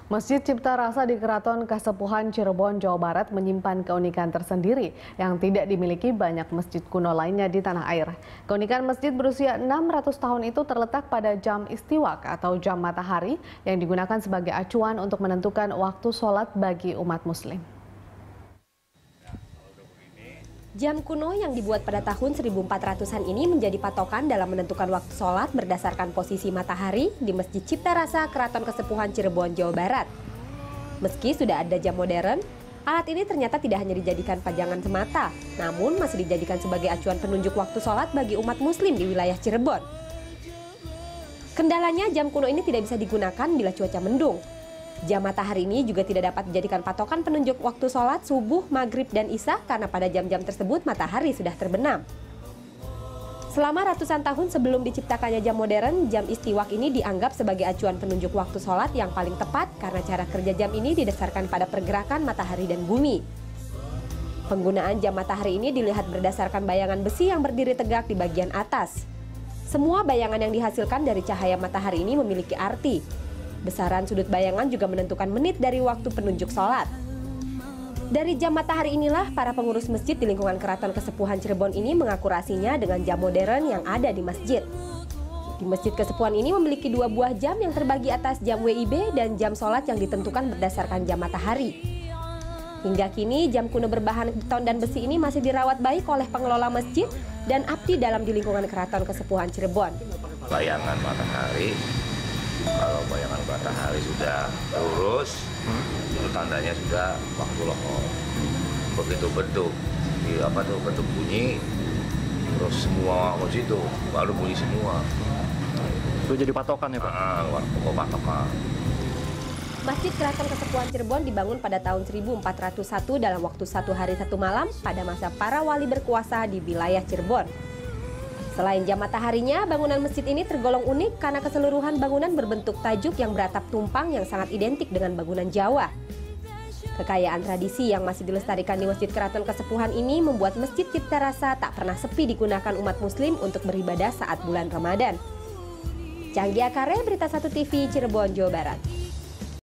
Masjid Cipta Rasa di Keraton Kasepuhan Cirebon, Jawa Barat menyimpan keunikan tersendiri yang tidak dimiliki banyak masjid kuno lainnya di tanah air. Keunikan masjid berusia 600 tahun itu terletak pada jam istiwak atau jam matahari yang digunakan sebagai acuan untuk menentukan waktu sholat bagi umat muslim. Jam kuno yang dibuat pada tahun 1400-an ini menjadi patokan dalam menentukan waktu sholat berdasarkan posisi matahari di Masjid Cipta Rasa Keraton Kasepuhan Cirebon, Jawa Barat. Meski sudah ada jam modern, alat ini ternyata tidak hanya dijadikan pajangan semata, namun masih dijadikan sebagai acuan penunjuk waktu sholat bagi umat muslim di wilayah Cirebon. Kendalanya, jam kuno ini tidak bisa digunakan bila cuaca mendung. Jam matahari ini juga tidak dapat dijadikan patokan penunjuk waktu sholat subuh, maghrib, dan isya karena pada jam-jam tersebut matahari sudah terbenam. Selama ratusan tahun sebelum diciptakannya jam modern, jam istiwak ini dianggap sebagai acuan penunjuk waktu sholat yang paling tepat karena cara kerja jam ini didasarkan pada pergerakan matahari dan bumi. Penggunaan jam matahari ini dilihat berdasarkan bayangan besi yang berdiri tegak di bagian atas. Semua bayangan yang dihasilkan dari cahaya matahari ini memiliki arti. Besaran sudut bayangan juga menentukan menit dari waktu penunjuk sholat. Dari jam matahari inilah para pengurus masjid di lingkungan Keraton Kasepuhan Cirebon ini mengakurasinya dengan jam modern yang ada di masjid. Di Masjid Kasepuhan ini memiliki 2 buah jam yang terbagi atas jam WIB dan jam sholat yang ditentukan berdasarkan jam matahari. Hingga kini jam kuno berbahan beton dan besi ini masih dirawat baik oleh pengelola masjid dan abdi dalam di lingkungan Keraton Kasepuhan Cirebon. Bayangan matahari, kalau bayangan matahari sudah lurus, itu tandanya sudah waktu lohor. Begitu beduk, beduk bunyi, terus semua masjid itu baru bunyi semua. Itu jadi patokan ya Pak? Patokan. Masjid Keraton Kasepuhan Cirebon dibangun pada tahun 1401 dalam waktu 1 hari 1 malam pada masa para wali berkuasa di wilayah Cirebon. Selain jam mataharinya, bangunan masjid ini tergolong unik karena keseluruhan bangunan berbentuk tajuk yang beratap tumpang yang sangat identik dengan bangunan Jawa. Kekayaan tradisi yang masih dilestarikan di Masjid Keraton Kasepuhan ini membuat Masjid Cipta Rasa tak pernah sepi digunakan umat muslim untuk beribadah saat bulan Ramadan. Canggi Akare, Berita 1 TV, Cirebon, Jawa Barat.